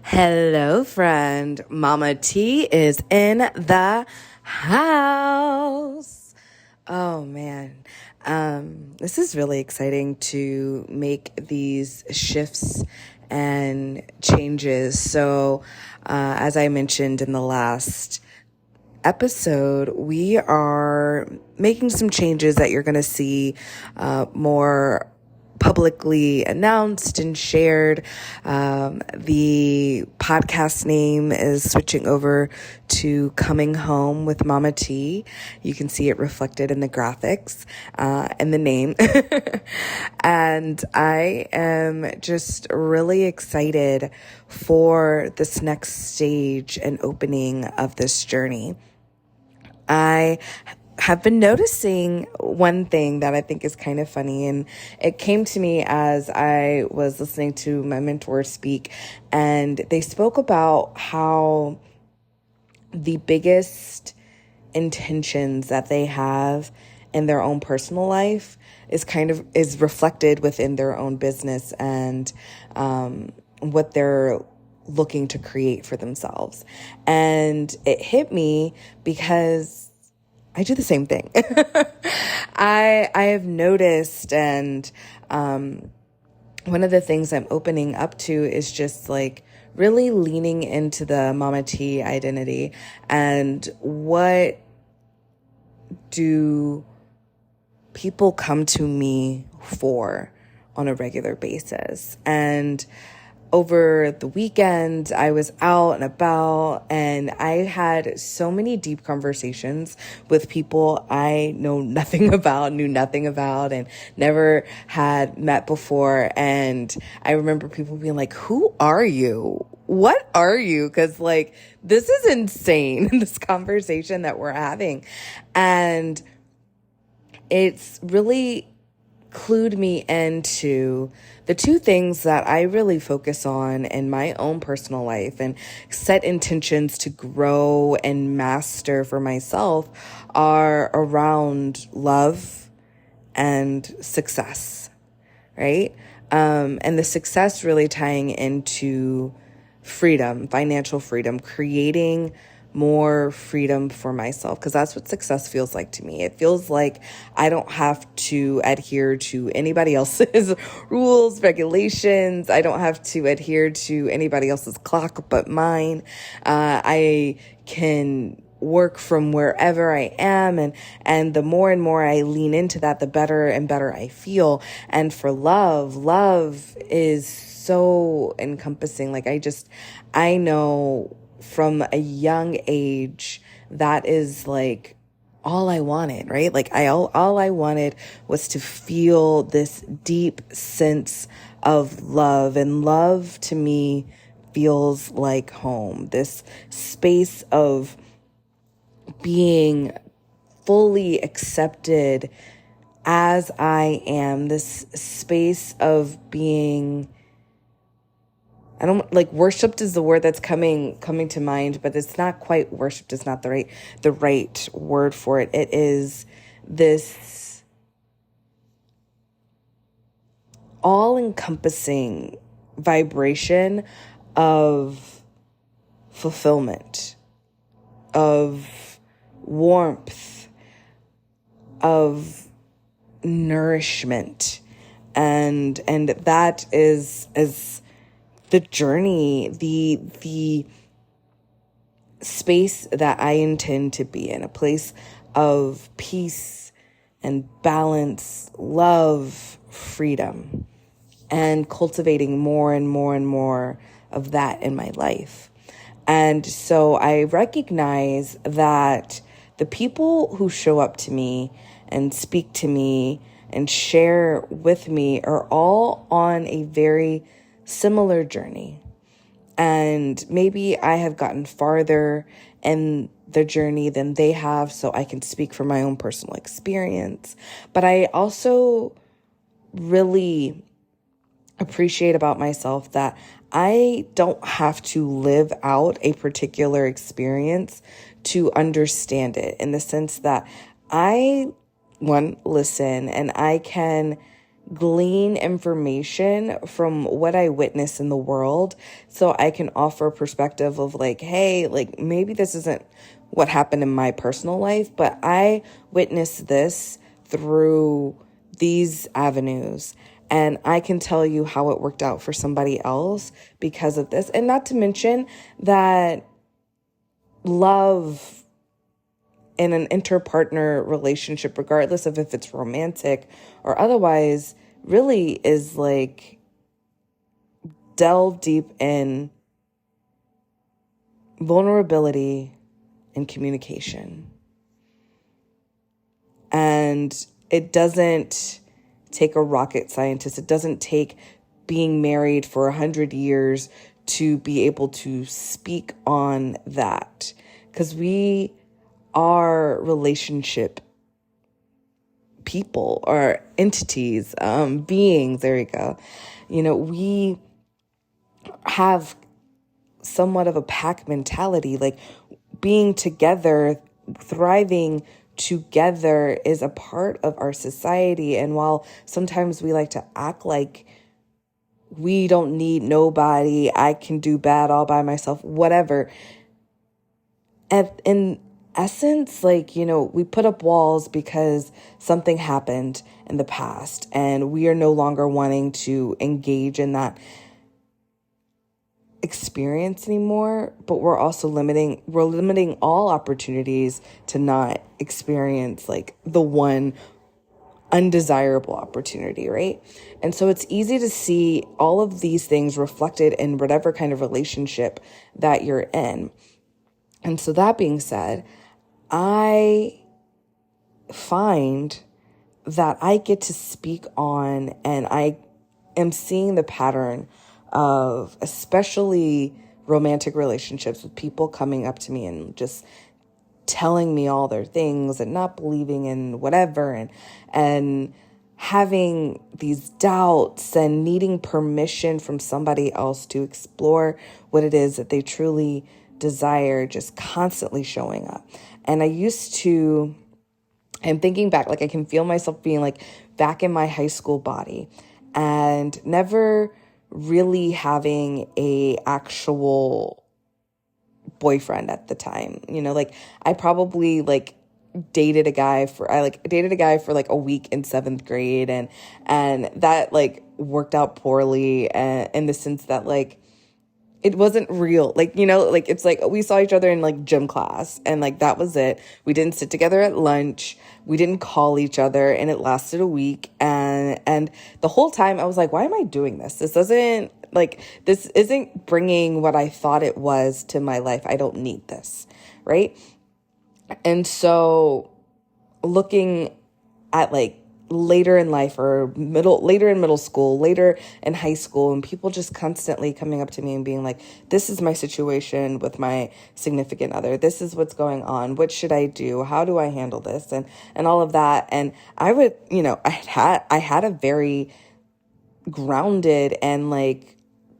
Hello, friend. Mama T is in the house. Oh, man. This is really exciting to make these shifts and changes. So, as I mentioned in the last episode, we are making some changes that you're going to see more publicly announced and shared. The podcast name is switching over to Coming Home with Mama T. You can see it reflected in the graphics and the name. And I am just really excited for this next stage and opening of this journey. I have been noticing one thing that I think is kind of funny, and it came to me as I was listening to my mentor speak, and they spoke about how the biggest intentions that they have in their own personal life is reflected within their own business and what they're looking to create for themselves. And it hit me because I do the same thing. I have noticed, and one of the things I'm opening up to is just like really leaning into the Mama T identity and what do people come to me for on a regular basis. And over the weekend, I was out and about, and I had so many deep conversations with people I knew nothing about, and never had met before. And I remember people being like, "Who are you? What are you?" Because like, this is insane, this conversation that we're having. And it's really clued me into the two things that I really focus on in my own personal life and set intentions to grow and master for myself are around love and success, right? And the success really tying into freedom, financial freedom, creating more freedom for myself, because that's what success feels like to me. It feels like I don't have to adhere to anybody else's rules, regulations. I don't have to adhere to anybody else's clock but mine. I can work from wherever I am, and the more and more I lean into that, the better and better I feel. And for love is so encompassing. Like I know from a young age, that is like all I wanted, right? Like all I wanted was to feel this deep sense of love, and love to me feels like home. This space of being fully accepted as I am, this space of being, I don't like worshipped is the word that's coming to mind, but it's not quite worshipped. It's not the right word for it. It is this all-encompassing vibration of fulfillment, of warmth, of nourishment, and that is the journey, the space that I intend to be in, a place of peace and balance, love, freedom, and cultivating more and more and more of that in my life. And so I recognize that the people who show up to me and speak to me and share with me are all on a very similar journey. And maybe I have gotten farther in the journey than they have, so I can speak from my own personal experience. But I also really appreciate about myself that I don't have to live out a particular experience to understand it, in the sense that I, one, listen, and I can glean information from what I witness in the world so I can offer a perspective of like, hey, like maybe this isn't what happened in my personal life, but I witnessed this through these avenues. And I can tell you how it worked out for somebody else because of this. And not to mention that love in an interpartner relationship, regardless of if it's romantic or otherwise, really is like delve deep in vulnerability and communication. And it doesn't take a rocket scientist. It doesn't take being married for 100 years to be able to speak on that. Because we are relationship people or entities, beings, there you go. You know, we have somewhat of a pack mentality, like being together, thriving together is a part of our society. And while sometimes we like to act like we don't need nobody, I can do bad all by myself, whatever. In essence, like, you know, we put up walls because something happened in the past and we are no longer wanting to engage in that experience anymore, but we're also limiting all opportunities to not experience like the one undesirable opportunity, right? And so it's easy to see all of these things reflected in whatever kind of relationship that you're in. And so that being said, I find that I get to speak on, and I am seeing the pattern of especially romantic relationships with people coming up to me and just telling me all their things and not believing in whatever and having these doubts and needing permission from somebody else to explore what it is that they truly desire, just constantly showing up. And I'm thinking back, like I can feel myself being like back in my high school body and never really having a actual boyfriend at the time. You know, like I probably dated a guy for like a week in 7th grade and that like worked out poorly, and in the sense that like it wasn't real. Like, you know, like it's like we saw each other in like gym class and like that was it. We didn't sit together at lunch. We didn't call each other, and it lasted a week. And the whole time I was like, why am I doing this? This isn't bringing what I thought it was to my life. I don't need this. Right. And so looking at like later in life or later in middle school, later in high school, and people just constantly coming up to me and being like, this is my situation with my significant other. This is what's going on. What should I do? How do I handle this? And all of that. And I would, you know, I had a very grounded and like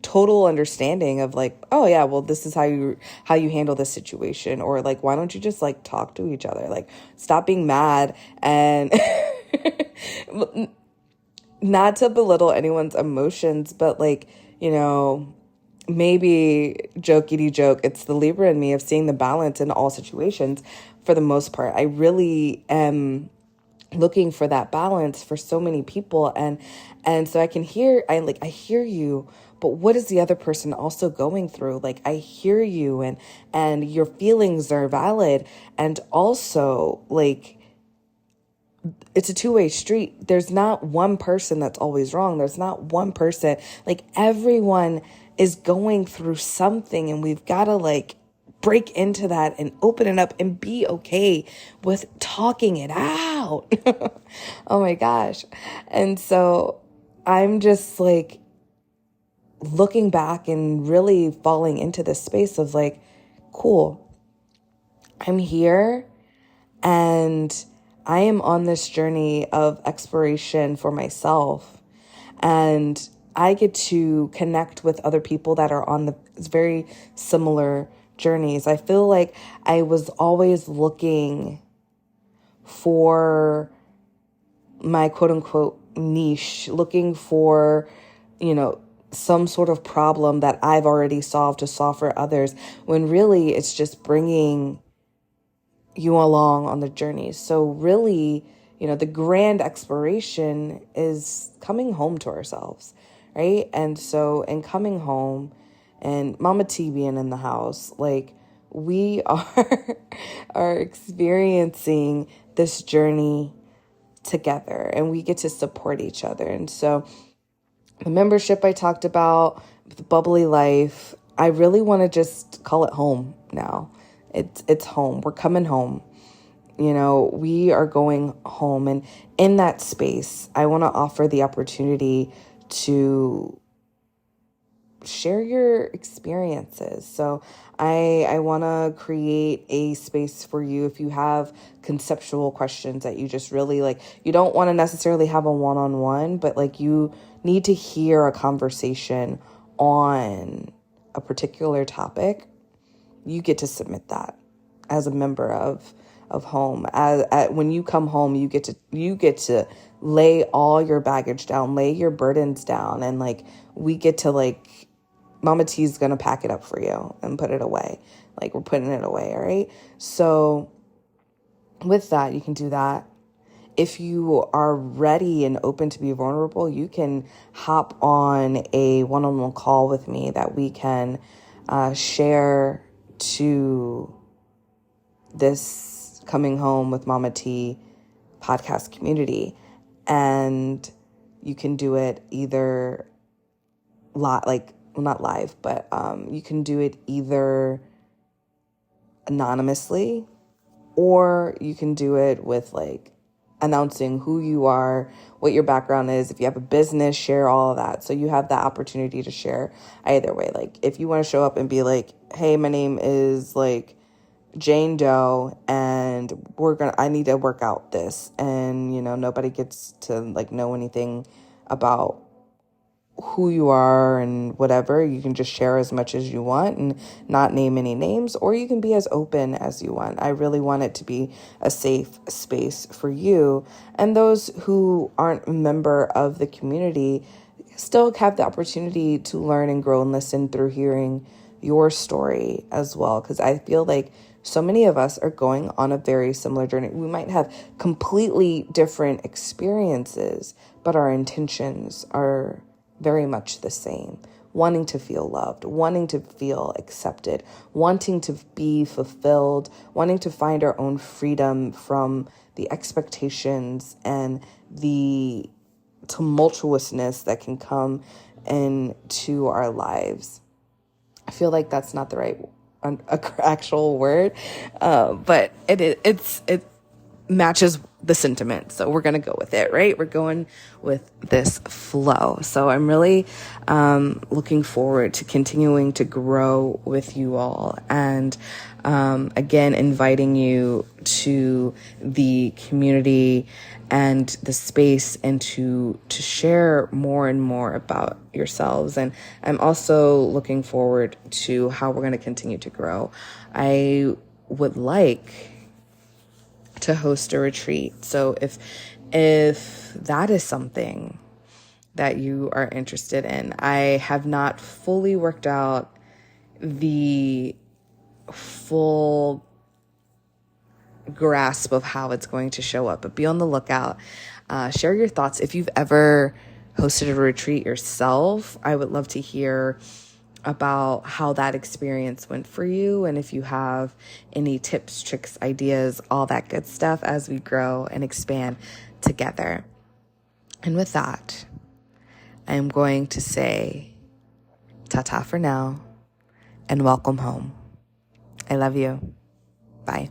total understanding of like, oh yeah, well, this is how you handle this situation. Or like, why don't you just like talk to each other? Like, stop being mad and not to belittle anyone's emotions, but like, you know, maybe jokey joke, it's the Libra in me of seeing the balance in all situations for the most part. I really am looking for that balance for so many people. And so I hear you, but what is the other person also going through? Like, I hear you and your feelings are valid. And also like, it's a two-way street. There's not one person that's always wrong. There's not one person. Like, everyone is going through something, and we've got to like break into that and open it up and be okay with talking it out. Oh my gosh. And so I'm just like looking back and really falling into this space of like, cool, I'm here and I am on this journey of exploration for myself, and I get to connect with other people that are on the very similar journeys. I feel like I was always looking for my quote unquote niche, looking for, some sort of problem that I've already solved to solve for others, when really it's just bringing you along on the journey. So really, the grand exploration is coming home to ourselves, right? And so in coming home and Mama T being in the house, like, we are experiencing this journey together, and we get to support each other. And so the membership I talked about, the Bubbly Life, I really want to just call it home now. It's home. We're coming home. We are going home. And in that space, I want to offer the opportunity to share your experiences. So I want to create a space for you if you have conceptual questions that you just really like. You don't want to necessarily have a one-on-one, but like, you need to hear a conversation on a particular topic. You get to submit that as a member of home. When you come home, you get to lay all your baggage down, lay your burdens down, and like, we get to, like, Mama T's going to pack it up for you and put it away. Like, we're putting it away. All right. So with that, you can do that. If you are ready and open to be vulnerable, you can hop on a one-on-one call with me that we can share to this Coming Home with Mama T podcast community. And you can do it either not live, but you can do it either anonymously, or you can do it with, like, announcing who you are, what your background is. If you have a business, share all of that. So you have the opportunity to share either way. Like, if you want to show up and be like, hey, my name is, like, Jane Doe, and I need to work out this. And, nobody gets to, like, know anything about who you are and whatever. You can just share as much as you want and not name any names, or you can be as open as you want. I really want it to be a safe space for you. And those who aren't a member of the community still have the opportunity to learn and grow and listen through hearing your story as well. Because I feel like so many of us are going on a very similar journey. We might have completely different experiences, but our intentions are very much the same. Wanting to feel loved, wanting to feel accepted, wanting to be fulfilled, wanting to find our own freedom from the expectations and the tumultuousness that can come into our lives. I feel like that's not the right actual word, but it matches the sentiment. So we're going to go with it, right? We're going with this flow. So I'm really looking forward to continuing to grow with you all. And again, inviting you to the community and the space, and to share more and more about yourselves. And I'm also looking forward to how we're going to continue to grow. I would like to host a retreat. So if that is something that you are interested in, I have not fully worked out the full grasp of how it's going to show up, but be on the lookout. Share your thoughts. If you've ever hosted a retreat yourself, I would love to hear about how that experience went for you, and if you have any tips, tricks, ideas, all that good stuff as we grow and expand together. And with that, I'm going to say ta-ta for now and welcome home. I love you. Bye.